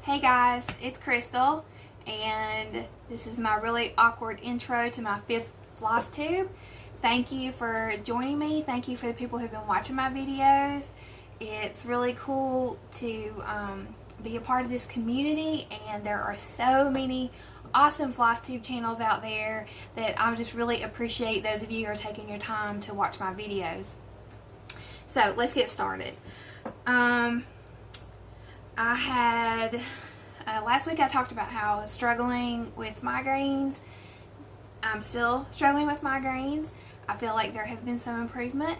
Hey guys, it's Crystal, and this is my really awkward intro to my 5th Flosstube. Thank you for joining me. Thank you for the people who've been watching my videos. It's really cool to be a part of this community, and there are so many awesome Flosstube channels out there that I just really appreciate those of you who are taking your time to watch my videos. So let's get started. I had, last week I talked about how I was struggling with migraines. I'm still struggling with migraines. I feel like there has been some improvement.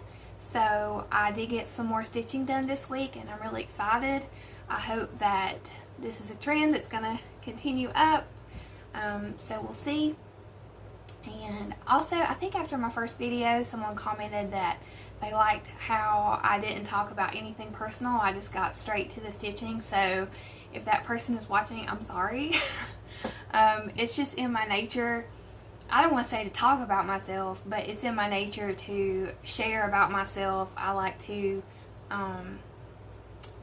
So I did get some more stitching done this week, and I'm really excited. I hope that this is a trend that's going to continue up. So we'll see. And also, I think after my first video, someone commented that they liked how I didn't talk about anything personal. I just got straight to the stitching. So if that person is watching, I'm sorry. It's just in my nature. I don't want to say to talk about myself, but it's in my nature to share about myself. I like to,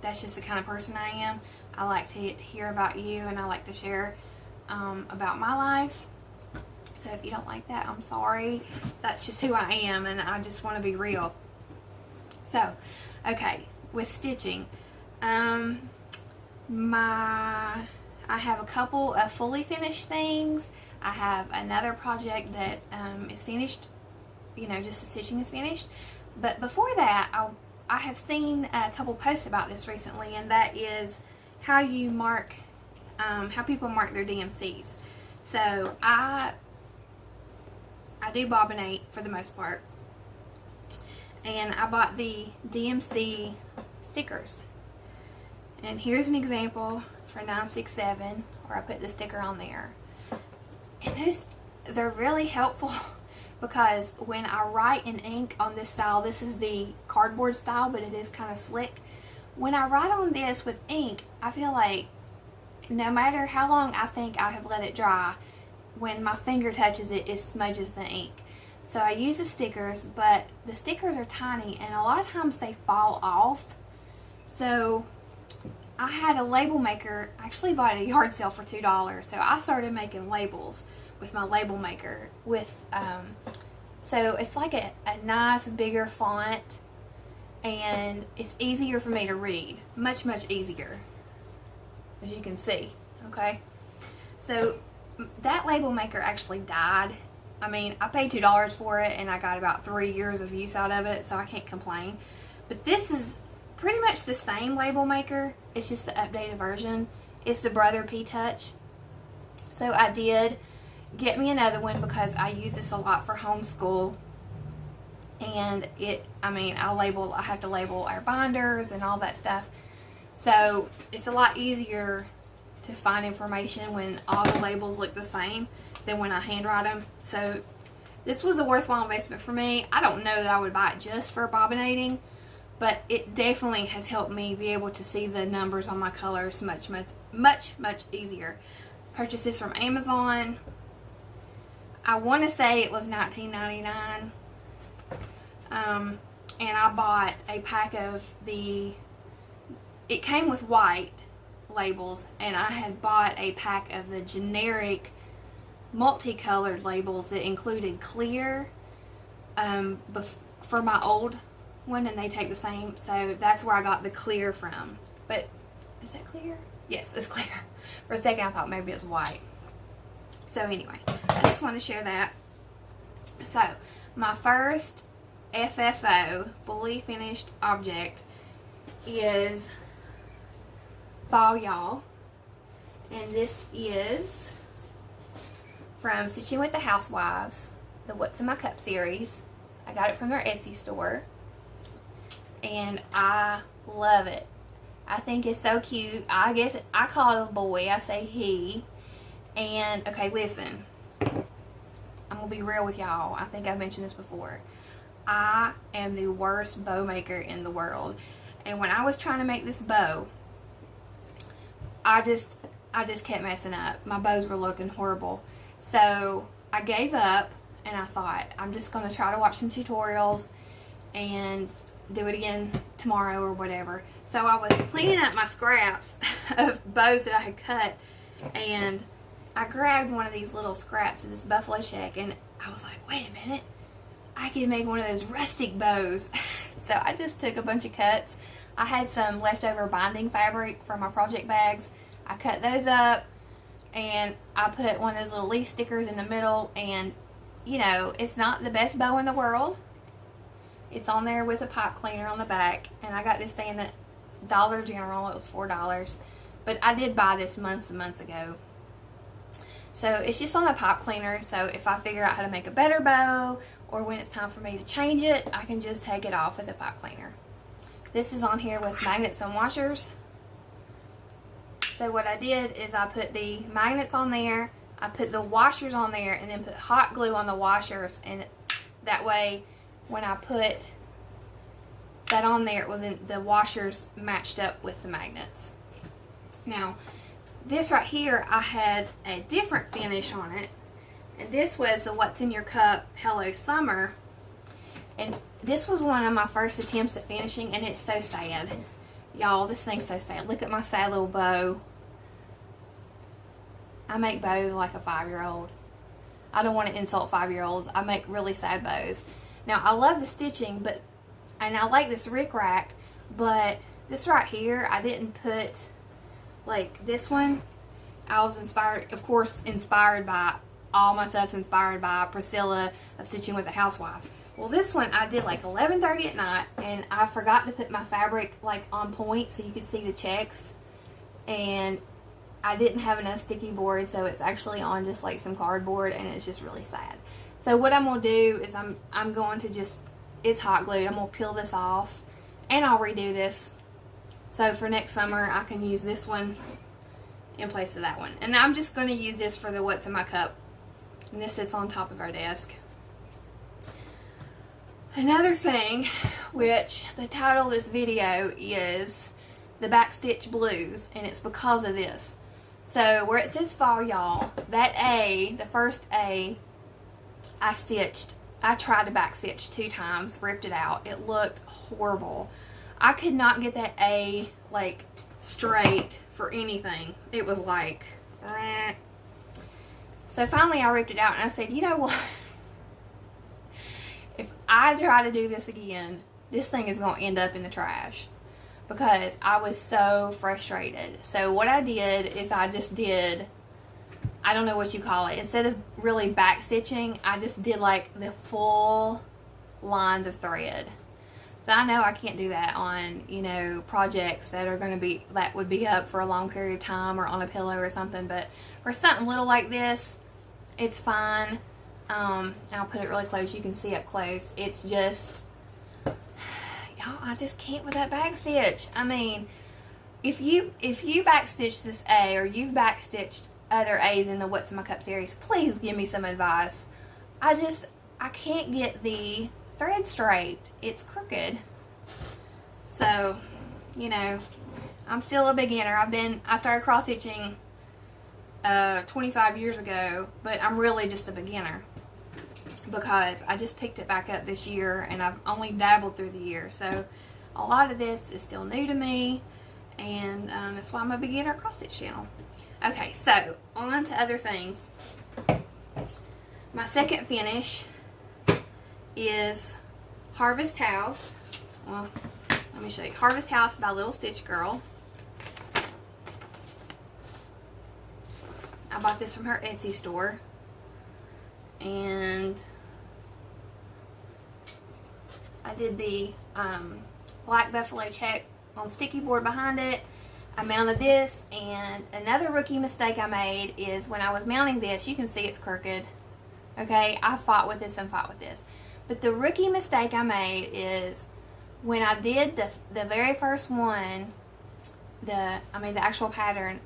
that's just the kind of person I am. I like to hear about you, and I like to share about my life. So if you don't like that, I'm sorry. That's just who I am, and I just want to be real. So, okay, with stitching, I have a couple of fully finished things. I have another project that is finished, you know, just the stitching is finished. But before that, I have seen a couple posts about this recently, and that is how you mark, how people mark their DMCs. So I do bobbinate for the most part, and I bought the DMC stickers, and here's an example for 967 where I put the sticker on there, and they're really helpful because when I write in ink on this style, this is the cardboard style, but it is kind of slick. When I write on this with ink, I feel like no matter how long I think I have let it dry, when my finger touches it, it smudges the ink. So I use the stickers, but the stickers are tiny, and a lot of times they fall off. So I had a label maker. I actually bought at a yard sale for $2. So I started making labels with my label maker. So it's like a nice bigger font, and it's easier for me to read. Much, much easier, as you can see. Okay, so that label maker actually died. I mean, I paid $2 for it, and I got about 3 years of use out of it, so I can't complain. But this is pretty much the same label maker. It's just the updated version. It's the Brother P Touch. So I did get me another one because I use this a lot for homeschool. And I have to label our binders and all that stuff. So it's a lot easier to find information when all the labels look the same than when I handwrite them. So this was a worthwhile investment for me. I don't know that I would buy it just for bobbinating, but it definitely has helped me be able to see the numbers on my colors much easier. Purchased this from Amazon. I want to say it was $19.99. And I bought a pack of it came with white labels, and I had bought a pack of the generic multicolored labels that included clear for my old one, and they take the same, so that's where I got the clear from. But is that clear? Yes, it's clear. For a second I thought maybe it was white. So anyway, I just want to share that. So my first FFO, fully finished object, is Fall Y'all, and this is from Stitching with the Housewives, the What's in My Cup series. I got it from their Etsy store, and I love it. I think it's so cute. I guess I call it a boy. I say he. And okay, listen, I'm gonna be real with y'all. I think I've mentioned this before. I am the worst bow maker in the world, and when I was trying to make this bow, I just kept messing up. My bows were looking horrible. So I gave up, and I thought, I'm just going to try to watch some tutorials and do it again tomorrow or whatever. So I was cleaning up my scraps of bows that I had cut, and I grabbed one of these little scraps of this buffalo check, and I was like, wait a minute, I can make one of those rustic bows. So I just took a bunch of cuts. I had some leftover binding fabric from my project bags. I cut those up, and I put one of those little leaf stickers in the middle, and you know, it's not the best bow in the world. It's on there with a pipe cleaner on the back, and I got this thing at Dollar General. It was $4, but I did buy this months and months ago. So it's just on a pipe cleaner, so if I figure out how to make a better bow, or when it's time for me to change it, I can just take it off with a pipe cleaner. This is on here with magnets and washers. So what I did is I put the magnets on there, I put the washers on there, and then put hot glue on the washers, and that way when I put that on there, it wasn't, the washers matched up with the magnets. Now this right here, I had a different finish on it, and this was the What's in Your Cup Hello Summer, and this was one of my first attempts at finishing, and it's so sad. Y'all, this thing's so sad. Look at my sad little bow. I make bows like a 5-year-old. I don't want to insult 5-year-olds. I make really sad bows. Now, I love the stitching, and I like this rickrack, but this right here, I didn't put, like this one, I was inspired, of course, inspired by, all my stuff's inspired by Priscilla of Stitching with the Housewives. Well, this one I did like 11:30 at night, and I forgot to put my fabric like on point so you could see the checks, and I didn't have enough sticky board, so it's actually on just like some cardboard, and it's just really sad. So what I'm gonna do is I'm going to just, it's hot glued, I'm gonna peel this off, and I'll redo this. So for next summer, I can use this one in place of that one. And I'm just gonna use this for the What's in My Cup. And this sits on top of our desk. Another thing, which the title of this video is the Backstitch Blues, and it's because of this. So where it says fall, y'all, that A, the first A, I tried to backstitch 2 times, ripped it out. It looked horrible. I could not get that A like straight for anything. It was like, so finally I ripped it out, and I said, you know what? If I try to do this again, this thing is going to end up in the trash, because I was so frustrated. So what I did is I just did, I don't know what you call it, instead of really back stitching, I just did like the full lines of thread. So I know I can't do that on, you know, projects that are going to be, that would be up for a long period of time or on a pillow or something, but for something little like this, it's fine. I'll put it really close, you can see up close. It's just, y'all, I just can't with that back stitch. I mean, if you backstitch this A, or you've backstitched other A's in the What's in My Cup series, please give me some advice. I can't get the thread straight. It's crooked. So, you know, I'm still a beginner. I started cross stitching 25 years ago, but I'm really just a beginner because I just picked it back up this year, and I've only dabbled through the year. So a lot of this is still new to me, and that's why I'm a beginner cross stitch channel. Okay, so on to other things. My second finish is Harvest House. Well, let me show you. Harvest House by Little Stitch Girl. I bought this from her Etsy store, and I did the black buffalo check on sticky board behind it. I mounted this, and another rookie mistake I made is when I was mounting this, you can see it's crooked. Okay, I fought with this and fought with this. But the rookie mistake I made is when I did the very first one, the actual pattern,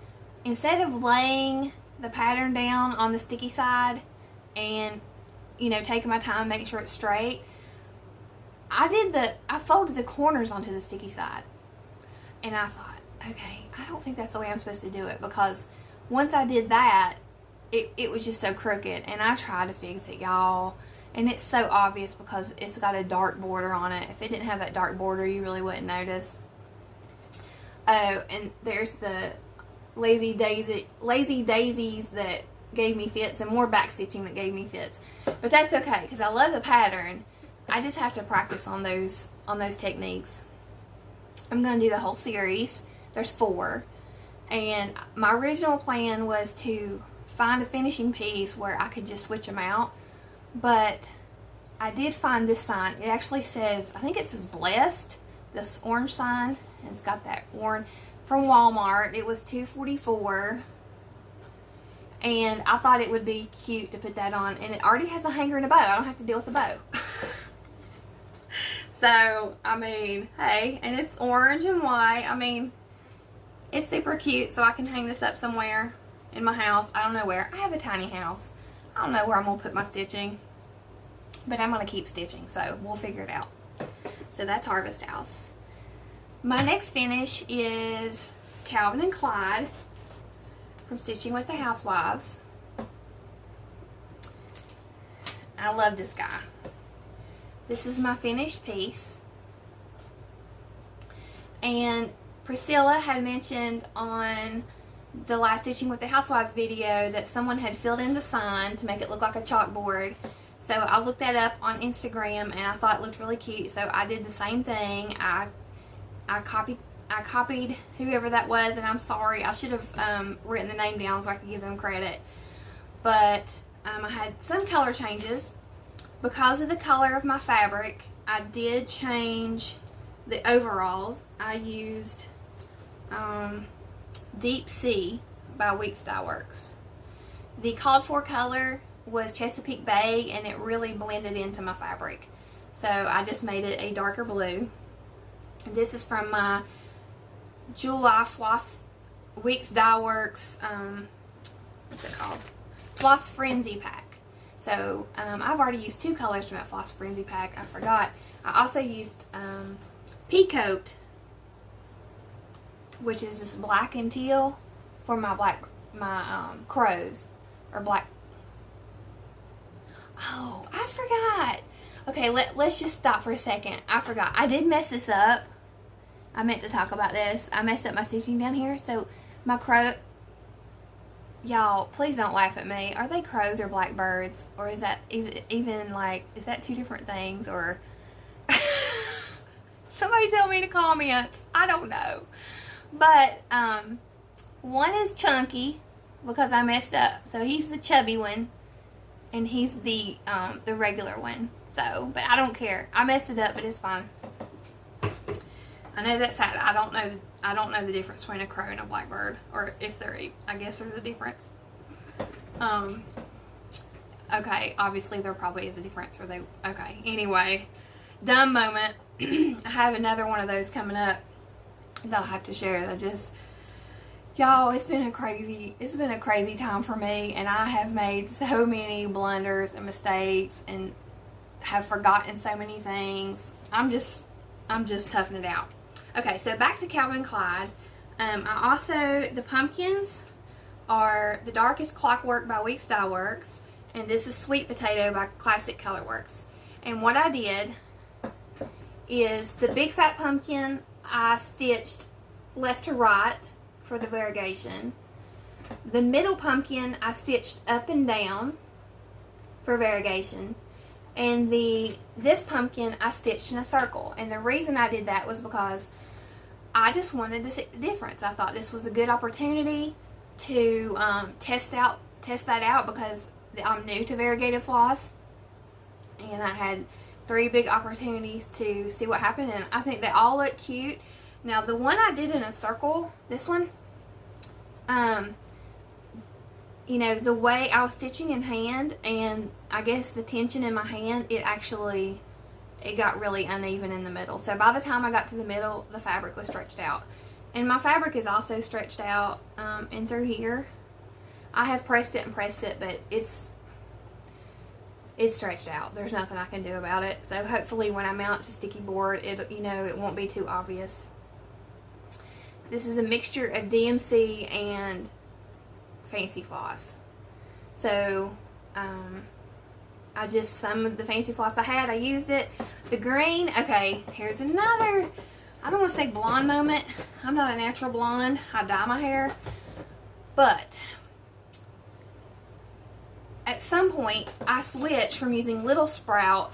instead of laying the pattern down on the sticky side and, you know, taking my time making sure it's straight, I folded the corners onto the sticky side. And I thought, okay, I don't think that's the way I'm supposed to do it, because once I did that, it was just so crooked, and I tried to fix it, y'all, and it's so obvious because it's got a dark border on it. If it didn't have that dark border, you really wouldn't notice. Oh, and there's the lazy daisies that gave me fits, and more backstitching that gave me fits. But that's okay, because I love the pattern. I just have to practice on those techniques. I'm going to do the whole series. There's 4. And my original plan was to find a finishing piece where I could just switch them out. But I did find this sign. It actually says, I think it says blessed, this orange sign. And it's got that orange from Walmart. It was $2.44. And I thought it would be cute to put that on. And it already has a hanger and a bow. I don't have to deal with the bow. So, I mean, hey, and it's orange and white. I mean, it's super cute, so I can hang this up somewhere in my house. I don't know where. I have a tiny house. I don't know where I'm going to put my stitching. But I'm going to keep stitching, so we'll figure it out. So that's Harvest House. My next finish is Calvin and Clyde from Stitching with the Housewives. I love this guy. This is my finished piece. And Priscilla had mentioned on the last Stitching with the Housewives video that someone had filled in the sign to make it look like a chalkboard. So I looked that up on Instagram and I thought it looked really cute. So I did the same thing. I copied whoever that was, and I'm sorry. I should have written the name down so I could give them credit. But I had some color changes. Because of the color of my fabric, I did change the overalls. I used Deep Sea by Dyeworks. The called for color was Chesapeake Bay, and it really blended into my fabric. So I just made it a darker blue. This is from my July Dyeworks, what's it called? Floss Frenzy pack. So, I've already used 2 colors from that Floss Frenzy pack. I forgot. I also used Peacoat, which is this black and teal, for my crows. Or black. Oh, I forgot. Okay, let's just stop for a second. I forgot. I did mess this up. I meant to talk about this. I messed up my stitching down here. So, my crow... Y'all, please don't laugh at me. Are they crows or blackbirds? Or is that even like, is that 2 different things? Or somebody tell me in the comments. I don't know. But one is Chunky because I messed up. So he's the chubby one. And he's the regular one. So, but I don't care. I messed it up, but it's fine. I know that's sad. I don't know the difference between a crow and a blackbird, or if they're, I guess there's a difference. Okay, obviously there probably is a difference, or okay, anyway, dumb moment. I have another one of those coming up that I'll have to share. Y'all, it's been a crazy time for me, and I have made so many blunders and mistakes, and have forgotten so many things. I'm just toughing it out. Okay, so back to Calvin and Clyde. The pumpkins are The Darkest Clockwork by Dyeworks, and this is Sweet Potato by Classic Colorworks. And what I did is the big fat pumpkin I stitched left to right for the variegation. The middle pumpkin I stitched up and down for variegation. And this pumpkin I stitched in a circle. And the reason I did that was because I just wanted to see the difference. I thought this was a good opportunity to test that out because I'm new to variegated floss. And I had 3 big opportunities to see what happened. And I think they all look cute. Now the one I did in a circle, this one, you know, the way I was stitching in hand, and I guess the tension in my hand, it got really uneven in the middle. So by the time I got to the middle, the fabric was stretched out. And my fabric is also stretched out and through here. I have pressed it, but it's stretched out. There's nothing I can do about it. So hopefully when I mount it to sticky board, it won't be too obvious. This is a mixture of DMC and Fancy Floss. So, some of the Fancy Floss I had, I used it. The green, okay, here's another. I don't want to say blonde moment. I'm not a natural blonde. I dye my hair. But at some point, I switched from using Little Sprout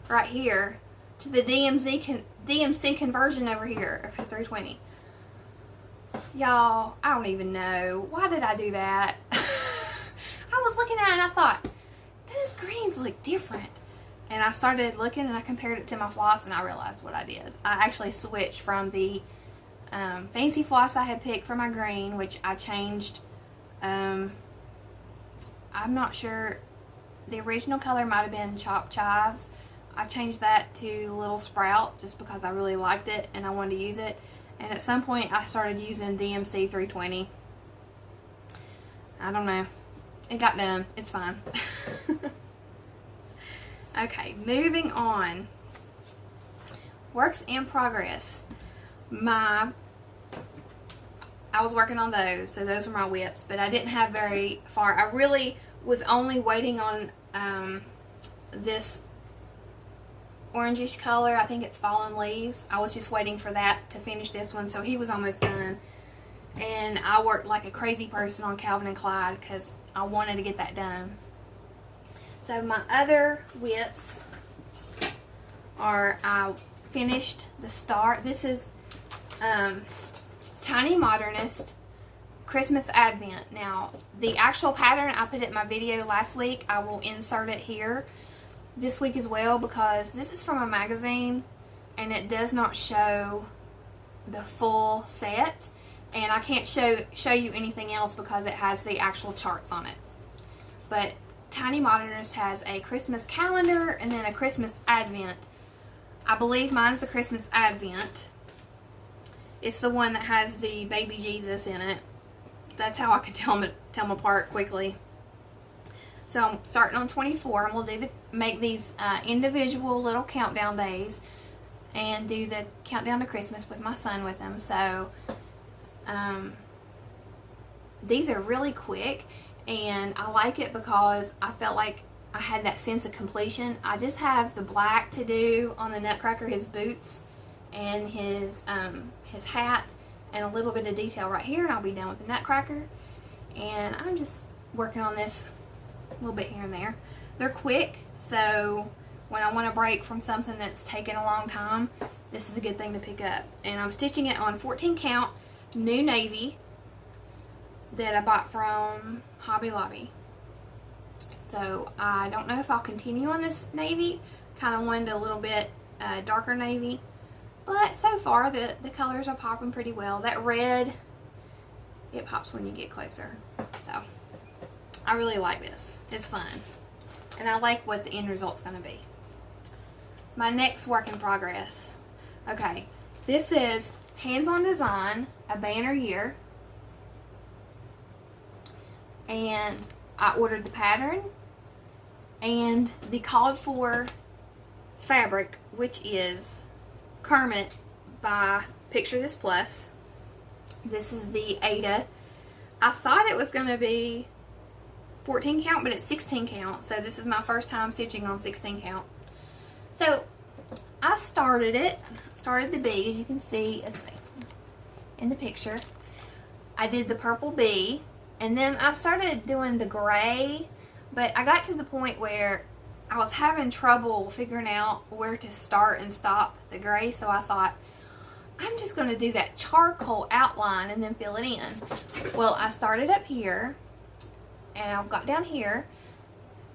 right here to the DMC conversion over here for 320. Y'all, I don't even know. Why did I do that? I was looking at it and I thought, those greens look different. And I started looking and I compared it to my floss and I realized what I did. I actually switched from the fancy floss I had picked for my green, which I changed. I'm not sure. The original color might have been Chopped Chives. I changed that to Little Sprout just because I really liked it and I wanted to use it. And at some point I started using DMC 320. I don't know. It got done. It's fine. Okay, moving on. Works in progress. I was working on those, so those were my whips, but I didn't have very far. I really was only waiting on this orangish color. I think it's Fallen Leaves. I was just waiting for that to finish this one, so he was almost done. And I worked like a crazy person on Calvin and Clyde because I wanted to get that done. So my other whips are, I finished the star. This is Tiny Modernist Christmas Advent. Now, the actual pattern, I put it in my video last week. I will insert it here this week as well because this is from a magazine and it does not show the full set. And I can't show you anything else because it has the actual charts on it. But Tiny Modernist has a Christmas calendar and then a Christmas Advent. I believe mine's the Christmas Advent. It's the one that has the baby Jesus in it. That's how I can tell them apart quickly. So I'm starting on 24 and we'll make these individual little countdown days and do the countdown to Christmas with my son with them. So these are really quick. And I like it because I felt like I had that sense of completion. I just have the black to do on the Nutcracker, his boots and his hat and a little bit of detail right here, and I'll be done with the Nutcracker. And I'm just working on this a little bit here and there. They're quick, so when I want to break from something that's taken a long time, this is a good thing to pick up. And I'm stitching it on 14 count new navy that I bought from Hobby Lobby. So I don't know if I'll continue on this navy. Kind of wanted a little bit darker navy, but so far the colors are popping pretty well. That red, it pops when you get closer. So I really like this. It's fun and I like what the end result's going to be. My next work in progress. Okay, this is HandsOn Design, a banner year. And I ordered the pattern and the called for fabric, which is Kermit by Picture This Plus. This is the Ada. I thought it was going to be 14 count, but it's 16 count. So this is my first time stitching on 16 count. So I started the bee, as you can see in the picture. I did the purple bee. And then I started doing the gray, but I got to the point where I was having trouble figuring out where to start and stop the gray, so I thought, I'm just going to do that charcoal outline and then fill it in. Well, I started up here, and I got down here,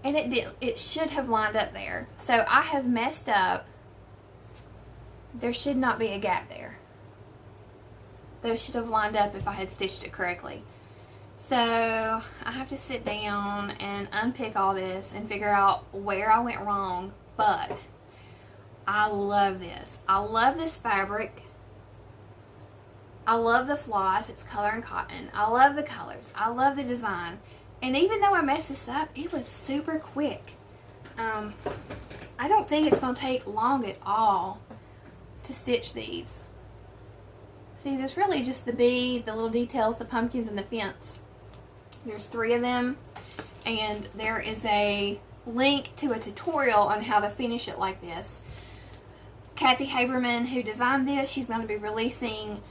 and it should have lined up there. So I have messed up. There should not be a gap there. Those should have lined up if I had stitched it correctly. So I have to sit down and unpick all this and figure out where I went wrong, but I love this. I love this fabric. I love the floss. It's color and cotton. I love the colors. I love the design. And even though I messed this up, it was super quick. I don't think it's going to take long at all to stitch these. See, there's really just the bee, the little details, the pumpkins, and the fence. There's 3 of them, and there is a link to a tutorial on how to finish it like this. Kathy Haberman, who designed this, she's going to be releasing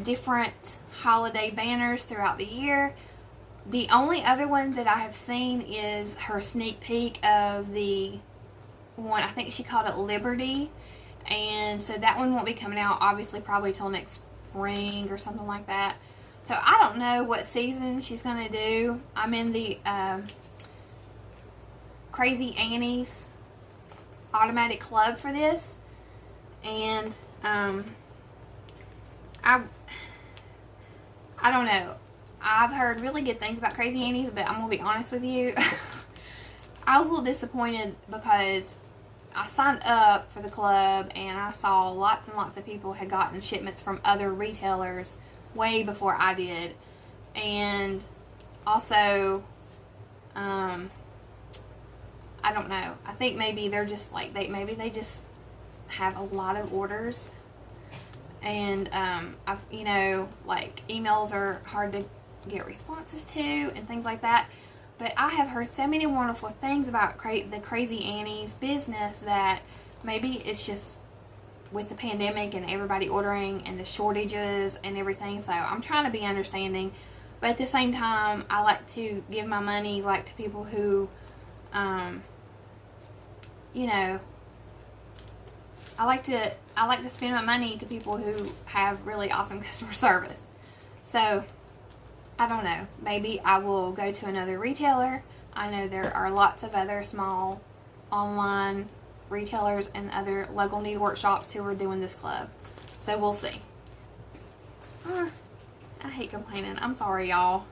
different holiday banners throughout the year. The only other one that I have seen is her sneak peek of the one, I think she called it Liberty. And so that one won't be coming out, obviously, probably till next spring or something like that. So I don't know what season she's going to do. I'm in the Crazy Annie's automatic club for this. And I don't know. I've heard really good things about Crazy Annie's, but I'm going to be honest with you. I was a little disappointed because I signed up for the club and I saw lots and lots of people had gotten shipments from other retailers way before I did. And also, I don't know. I think maybe they're just like, maybe they just have a lot of orders. And, you know, like emails are hard to get responses to and things like that. But I have heard so many wonderful things about the Crazy Annie's business that maybe it's just with the pandemic and everybody ordering and the shortages and everything. So I'm trying to be understanding. But at the same time, I like to give my money like to people who, you know, I like to spend my money to people who have really awesome customer service. So I don't know. Maybe I will go to another retailer. I know there are lots of other small online retailers and other local needlework shops who are doing this club. So we'll see. I hate complaining. I'm sorry, y'all.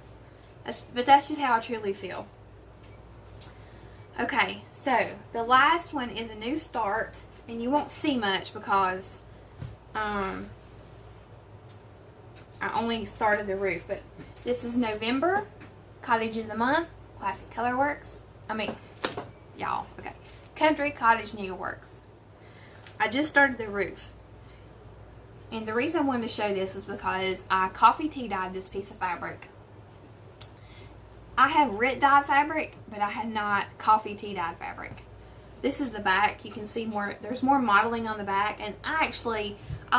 But that's just how I truly feel. Okay, so the last one is a new start. And you won't see much because I only started the roof. But this is November, Cottage of the Month, Classic Colorworks. Y'all, okay. Country Cottage Needleworks. I just started the roof. And the reason I wanted to show this was because I coffee tea dyed this piece of fabric. I have Rit dyed fabric, but I had not coffee tea dyed fabric. This is the back. You can see more, there's more modeling on the back. And I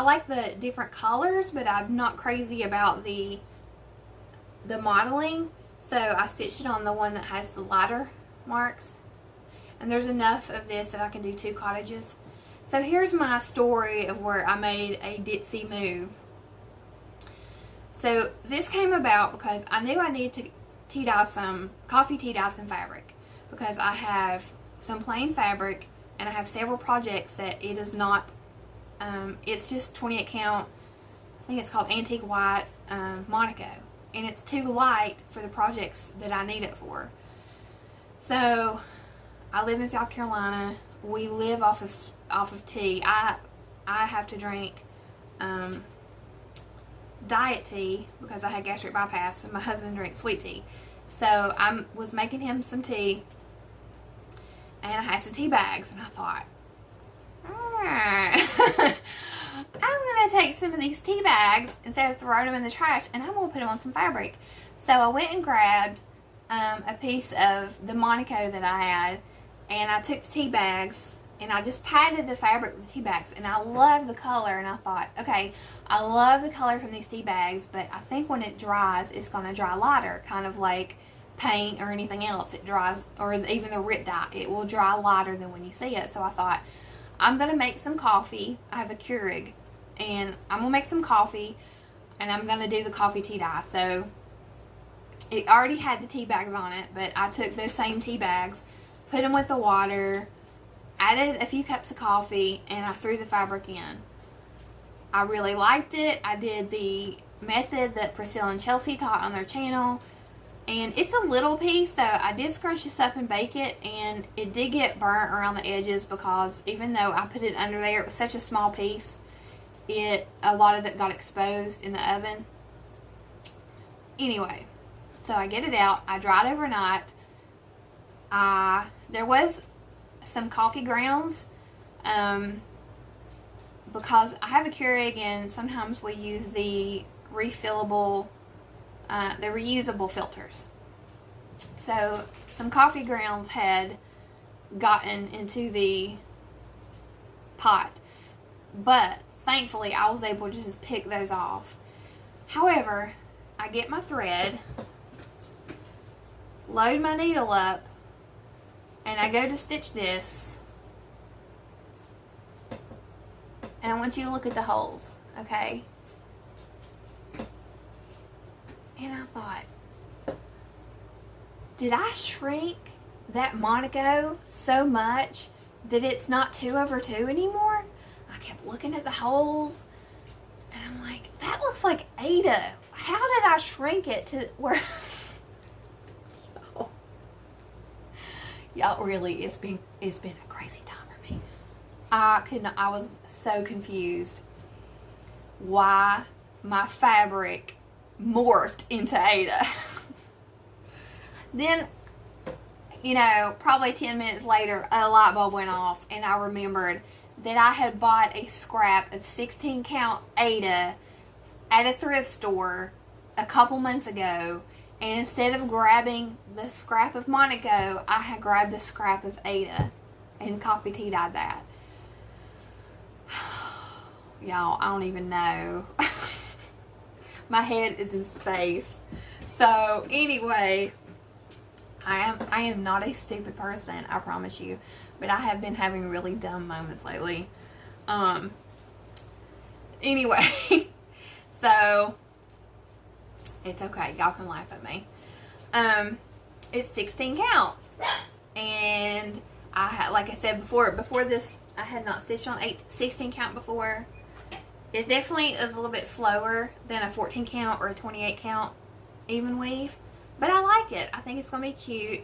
like the different colors, but I'm not crazy about the modeling. So I stitched it on the one that has the lighter marks. And there's enough of this that I can do 2 cottages. So here's my story of where I made a ditzy move. So this came about because I knew I needed to coffee tea dye some fabric. Because I have some plain fabric and I have several projects that it is not, it's just 28 count, I think it's called Antique White Monaco. And it's too light for the projects that I need it for. So I live in South Carolina. We live off of tea. I have to drink diet tea because I had gastric bypass, and my husband drinks sweet tea. So I was making him some tea, and I had some tea bags, and I thought, I'm going to take some of these tea bags instead of throwing them in the trash, and I'm going to put them on some fabric. So I went and grabbed a piece of the Monaco that I had, and I took the tea bags, and I just patted the fabric with the tea bags, and I love the color, and I thought, okay, I love the color from these tea bags, but I think when it dries, it's going to dry lighter, kind of like paint or anything else. It dries, or even the Rit dye, it will dry lighter than when you see it. So I thought, I'm going to make some coffee. I have a Keurig, and I'm going to make some coffee, and I'm going to do the coffee tea dye. So it already had the tea bags on it, but I took those same tea bags, put them with the water, added a few cups of coffee, and I threw the fabric in. I really liked it. I did the method that Priscilla and Chelsea taught on their channel, and it's a little piece, so I did scrunch this up and bake it, and it did get burnt around the edges because even though I put it under there, it was such a small piece, a lot of it got exposed in the oven. Anyway, so I get it out. I dried overnight. There was some coffee grounds because I have a Keurig, and sometimes we use the refillable, the reusable filters. So some coffee grounds had gotten into the pot, but thankfully I was able to just pick those off. However, I get my thread, load my needle up, and I go to stitch this, and I want you to look at the holes, okay? And I thought, did I shrink that Monaco so much that it's not 2/2 anymore? I kept looking at the holes, and I'm like, that looks like Ada. How did I shrink it to where... Y'all, really, it's been a crazy time for me. I was so confused why my fabric morphed into Ada. Then, you know, probably 10 minutes later, a light bulb went off, and I remembered that I had bought a scrap of 16 count Ada at a thrift store a couple months ago, and instead of grabbing the scrap of Monaco, I had grabbed the scrap of Ada and coffee tea dyed that. Y'all, I don't even know. My head is in space. So anyway, I am not a stupid person, I promise you, but I have been having really dumb moments lately. Anyway, so it's okay. Y'all can laugh at me. It's 16 count, and I had, like I said before this, I had not stitched on 16 count before. It definitely is a little bit slower than a 14 count or a 28 count even weave, but I like it. I think it's going to be cute.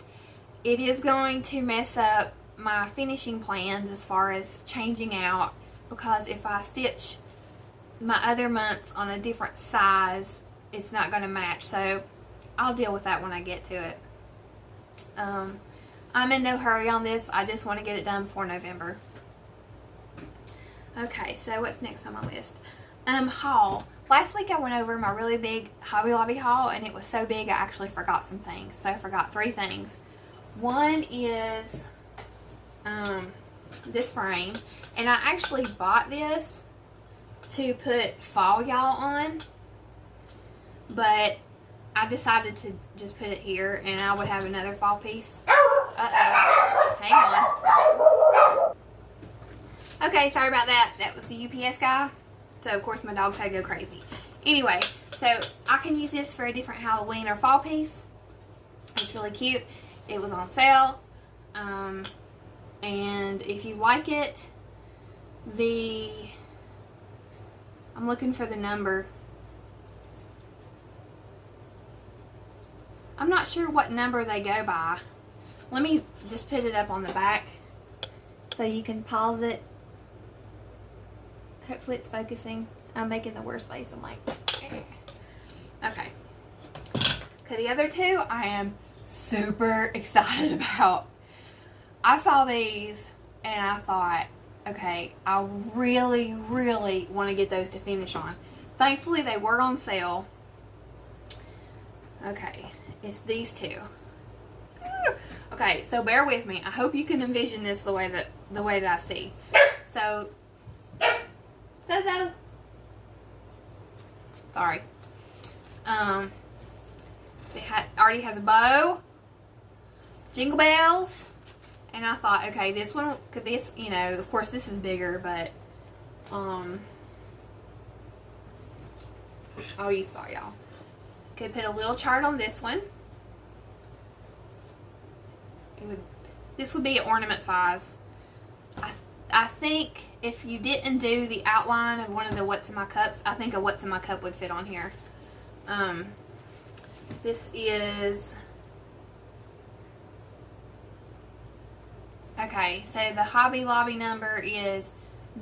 It is going to mess up my finishing plans as far as changing out, because if I stitch my other months on a different size, it's not going to match. So I'll deal with that when I get to it. I'm in no hurry on this. I just want to get it done before November. Okay, so what's next on my list? Haul. Last week I went over my really big Hobby Lobby haul, and it was so big I actually forgot some things. So I forgot 3 things. One is this frame, and I actually bought this to put fall y'all on, but I decided to just put it here, and I would have another fall piece. Uh-oh. Hang on. Okay, sorry about that. That was the UPS guy. So, of course, my dogs had to go crazy. Anyway, so I can use this for a different Halloween or fall piece. It's really cute. It was on sale. And if you like it, I'm looking for the number. I'm not sure what number they go by. Let me just put it up on the back so you can pause it. Hopefully it's focusing. I'm making the worst face. I'm like, okay. Okay, the other two I am super excited about. I saw these and I thought, okay, I really, really want to get those to finish on. Thankfully, they were on sale. Okay, it's these two. Okay, so bear with me. I hope you can envision this the way that I see. So, sorry. It already has a bow, jingle bells, and I thought, okay, this one could be, you know, of course this is bigger, but I'll use thought, y'all. Could put a little chart on this one. This would be an ornament size. I think if you didn't do the outline of one of the What's in My Cups, I think a What's in My Cup would fit on here. This is, okay, so the Hobby Lobby number is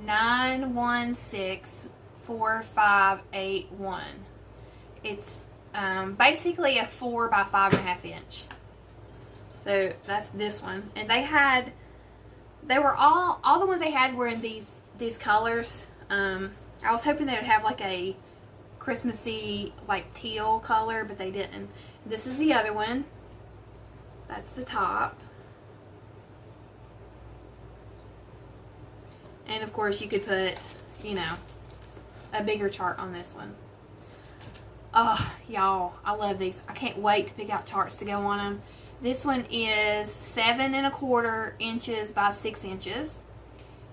9164581. It's basically a 4 by 5.5 inch. So that's this one, and they were all the ones they had were in these colors. I was hoping they would have like a Christmassy like teal color, but they didn't. This is the other one. That's the top, and of course you could put you know, a bigger chart on this one. Oh, y'all, I love these. I can't wait to pick out charts to go on them. This one is 7 1/4 inches by 6 inches.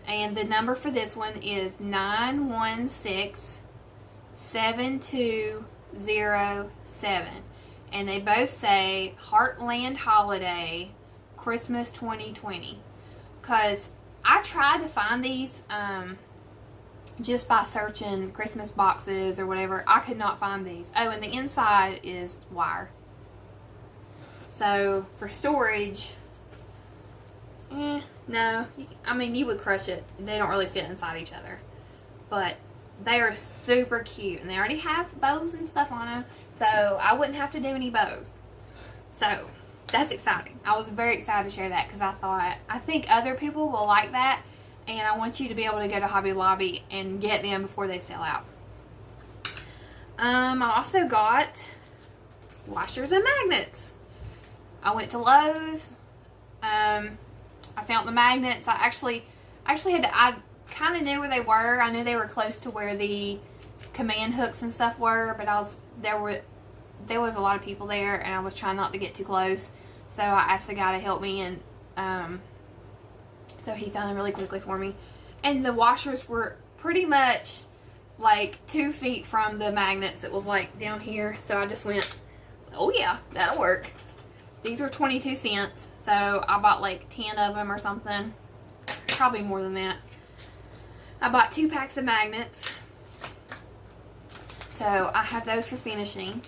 And the number for this one is 9167207. And they both say Heartland Holiday Christmas 2020. Because I tried to find these just by searching Christmas boxes or whatever. I could not find these. Oh, and the inside is wire. So for storage, no. I mean, you would crush it. They don't really fit inside each other. But they are super cute. And they already have bows and stuff on them. So I wouldn't have to do any bows. So that's exciting. I was very excited to share that because I think other people will like that. And I want you to be able to go to Hobby Lobby and get them before they sell out. I also got washers and magnets. I went to Lowe's. I found the magnets. I kind of knew where they were. I knew they were close to where the command hooks and stuff were, but there was a lot of people there, and I was trying not to get too close. So I asked the guy to help me, and so he found them really quickly for me. And the washers were pretty much like 2 feet from the magnets. It was like down here. So I just went, oh yeah, that'll work. These were 22 cents. So I bought like 10 of them or something. Probably more than that. I bought 2 packs of magnets. So I have those for finishing.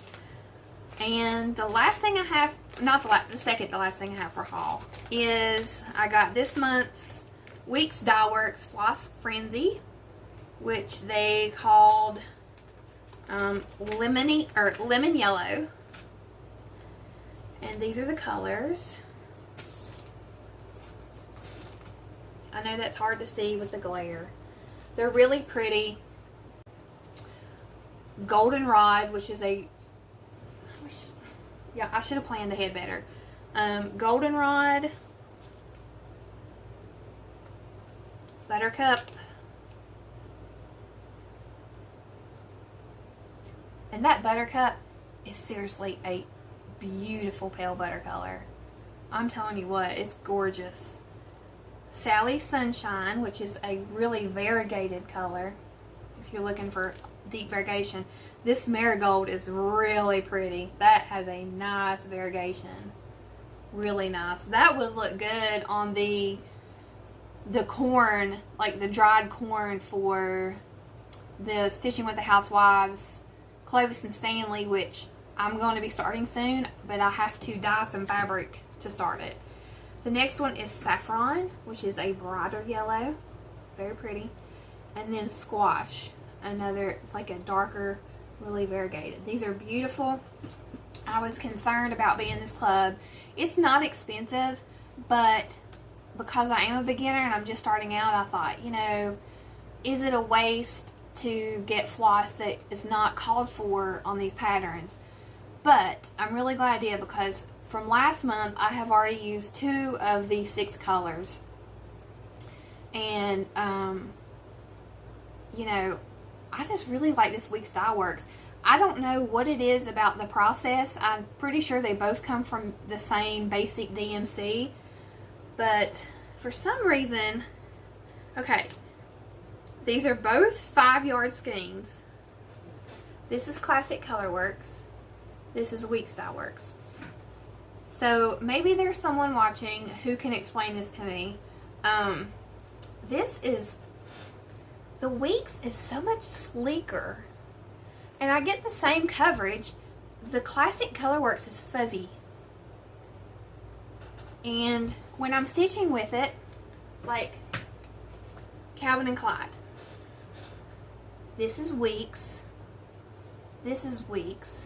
And the last thing I have, the second to last thing I have for haul is I got this month's week's Dyeworks Floss Frenzy, which they called lemon yellow. And these are the colors. I know that's hard to see with the glare. They're really pretty. Goldenrod, which is I should have planned ahead better. Goldenrod, Buttercup, and that Buttercup is seriously a beautiful pale butter color. I'm telling you what, it's gorgeous. Sally Sunshine, which is a really variegated color. If you're looking for deep variegation, this marigold is really pretty. That has a nice variegation. Really nice. That would look good on the corn, like the dried corn for the Stitching with the Housewives Clovis and Stanley, which I'm going to be starting soon, but I have to dye some fabric to start it. The next one is Saffron, which is a brighter yellow. Very pretty. And then Squash. It's like a darker, really variegated. These are beautiful. I was concerned about being in this club. It's not expensive, but because I am a beginner and I'm just starting out, I thought, is it a waste to get floss that is not called for on these patterns? But I'm really glad I did, because from last month I have already used 2 of the 6 colors. And I just really like this week's Dyeworks. I don't know what it is about the process. I'm pretty sure they both come from the same basic DMC. But for some reason, okay, these are both 5-yard skeins. This is Classic Colorworks. This is Weeks Dyeworks. So maybe there's someone watching who can explain this to me. The Weeks is so much sleeker. And I get the same coverage. The Classic Colorworks is fuzzy. And when I'm stitching with it, like Calvin and Clyde, this is Weeks. This is Weeks.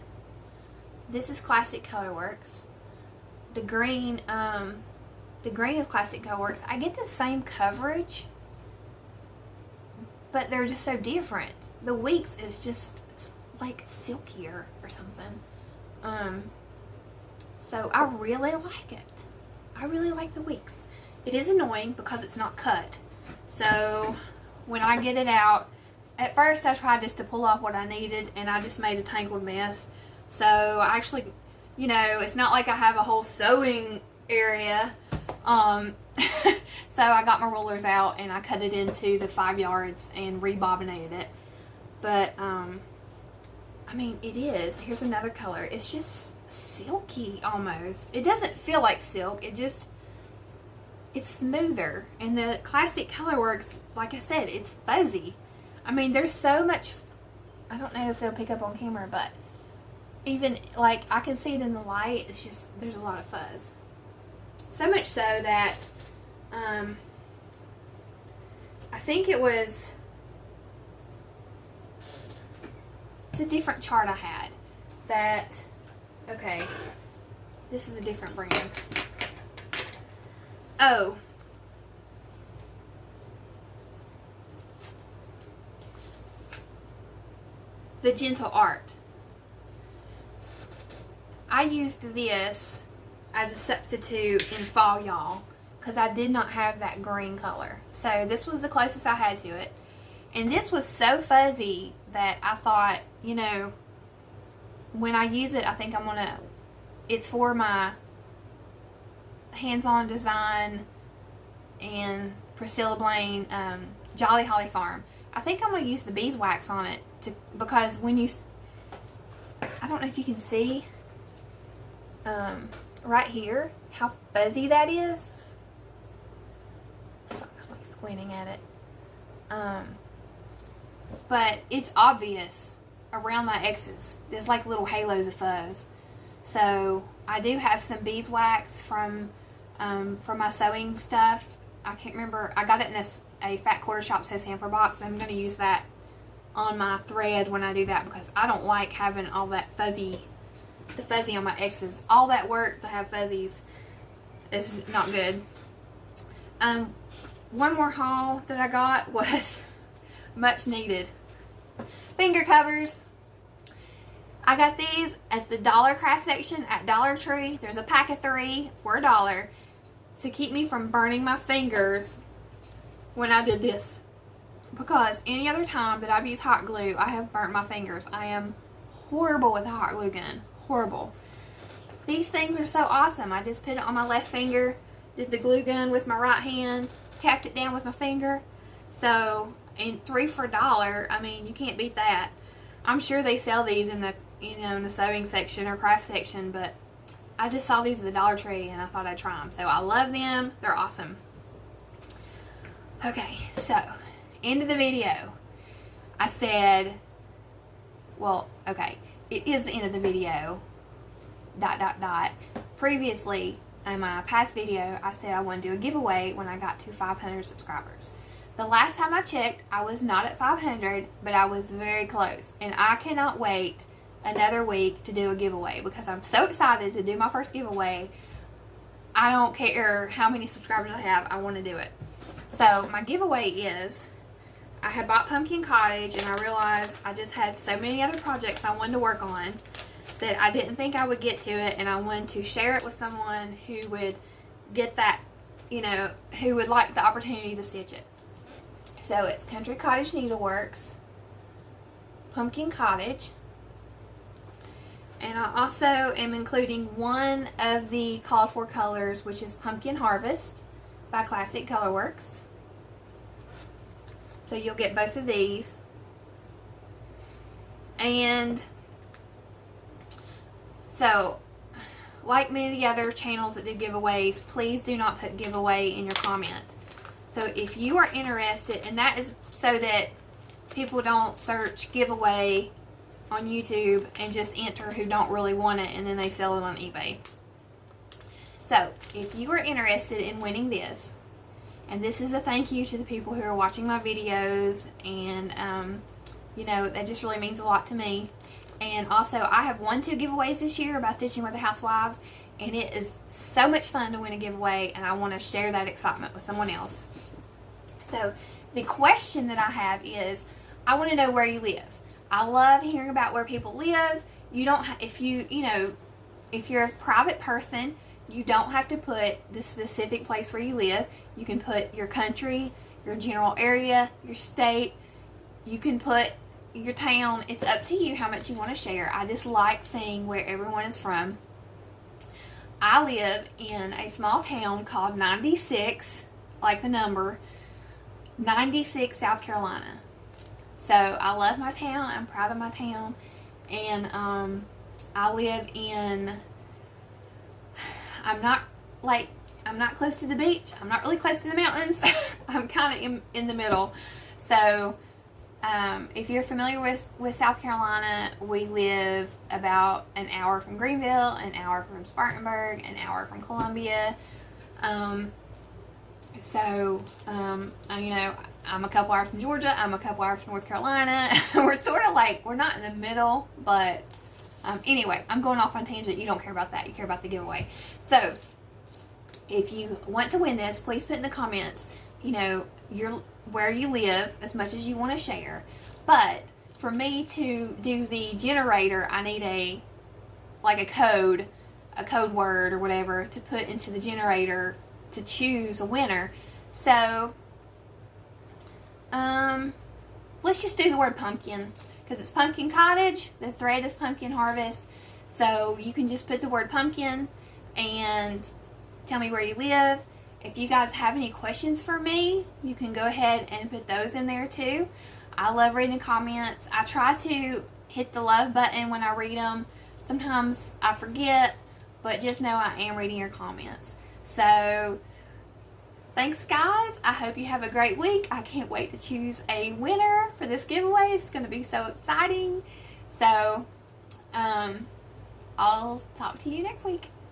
This is Classic Colorworks. The green is Classic Colorworks. I get the same coverage, but they're just so different. The Weeks is just like silkier or something. So I really like it. I really like the Weeks. It is annoying because it's not cut. So when I get it out, at first I tried just to pull off what I needed, and I just made a tangled mess. So I actually, you know, it's not like I have a whole sewing area. So I got my rulers out and I cut it into the 5 yards and rebobinated it. But I mean, it is. Here's another color. It's just silky almost. It doesn't feel like silk. It's smoother. And the classic Colorworks, like I said, it's fuzzy. I mean, there's so much, I don't know if it'll pick up on camera, but even like I can see it in the light. It's just, there's a lot of fuzz. So much so that I think it's a different chart I had that, okay, this is a different brand. Oh, the Gentle Art. I used this as a substitute in fall, y'all, because I did not have that green color. So this was the closest I had to it. And this was so fuzzy that I thought, you know, when I use it, I think I'm gonna, it's for my hands-on design and Priscilla Blain, Jolly Holly Farm. I think I'm gonna use the beeswax on it because when you, I don't know if you can see right here how fuzzy that is. I'm like squinting at it. But it's obvious around my X's. There's like little halos of fuzz. So I do have some beeswax from my sewing stuff. I can't remember. I got it in a Fat Quarter Shop Sew Sample box. I'm going to use that on my thread when I do that because I don't like having all that fuzzy, the fuzzy on my X's. All that work to have fuzzies is not good. One more haul that I got was much needed finger covers. I got these at the dollar craft section at Dollar Tree. There's a pack of 3 for $1 to keep me from burning my fingers when I did this, because any other time that I've used hot glue I have burnt my fingers. I am horrible with a hot glue gun, horrible. These things are so awesome. I just put it on my left finger, did the glue gun with my right hand, tapped it down with my finger. So, and 3 for $1, I mean, you can't beat that. I'm sure they sell these in the, you know, in the sewing section or craft section, but I just saw these at the Dollar Tree and I thought I'd try them. So I love them. They're awesome. Okay, so end of the video. I said, well, okay, it is the end of the video. ... Previously, in my past video, I said I wanted to do a giveaway when I got to 500 subscribers. The last time I checked, I was not at 500, but I was very close. And I cannot wait another week to do a giveaway because I'm so excited to do my first giveaway. I don't care how many subscribers I have, I want to do it. So my giveaway is, I had bought Pumpkin Cottage and I realized I just had so many other projects I wanted to work on that I didn't think I would get to it, and I wanted to share it with someone who would get that, you know, who would like the opportunity to stitch it. So it's Country Cottage Needleworks, Pumpkin Cottage, and I also am including one of the called for colors, which is Pumpkin Harvest by Classic Colorworks. So you'll get both of these. And so, like many of the other channels that do giveaways, please do not put giveaway in your comment. So if you are interested, and that is so that people don't search giveaway on YouTube and just enter who don't really want it and then they sell it on eBay. So if you are interested in winning this, and this is a thank you to the people who are watching my videos, and you know, that just really means a lot to me. And also, I have won 2 giveaways this year by Stitching with the Housewives, and it is so much fun to win a giveaway, and I want to share that excitement with someone else. So the question that I have is, I want to know where you live. I love hearing about where people live. You don't if you're a private person, you don't have to put the specific place where you live. You can put your country, your general area, your state, you can put your town. It's up to you how much you want to share. I just like seeing where everyone is from. I live in a small town called 96, like the number, 96, South Carolina. So I love my town. I'm proud of my town. And I live in, I'm not close to the beach. I'm not really close to the mountains. I'm kind of in the middle. So if you're familiar with South Carolina, we live about an hour from Greenville, an hour from Spartanburg, an hour from Columbia. You know, I'm a couple hours from Georgia. I'm a couple hours from North Carolina. We're sort of like, we're not in the middle, but anyway, I'm going off on a tangent. You don't care about that. You care about the giveaway. So if you want to win this, please put in the comments, you know, where you live, as much as you want to share. But for me to do the generator, I need a code word or whatever to put into the generator to choose a winner. So let's just do the word pumpkin, because it's pumpkin cottage. The thread is pumpkin harvest. So you can just put the word pumpkin and tell me where you live. If you guys have any questions for me, you can go ahead and put those in there too. I love reading the comments. I try to hit the love button when I read them. Sometimes I forget, but just know I am reading your comments. So thanks, guys. I hope you have a great week. I can't wait to choose a winner for this giveaway. It's going to be so exciting. So I'll talk to you next week.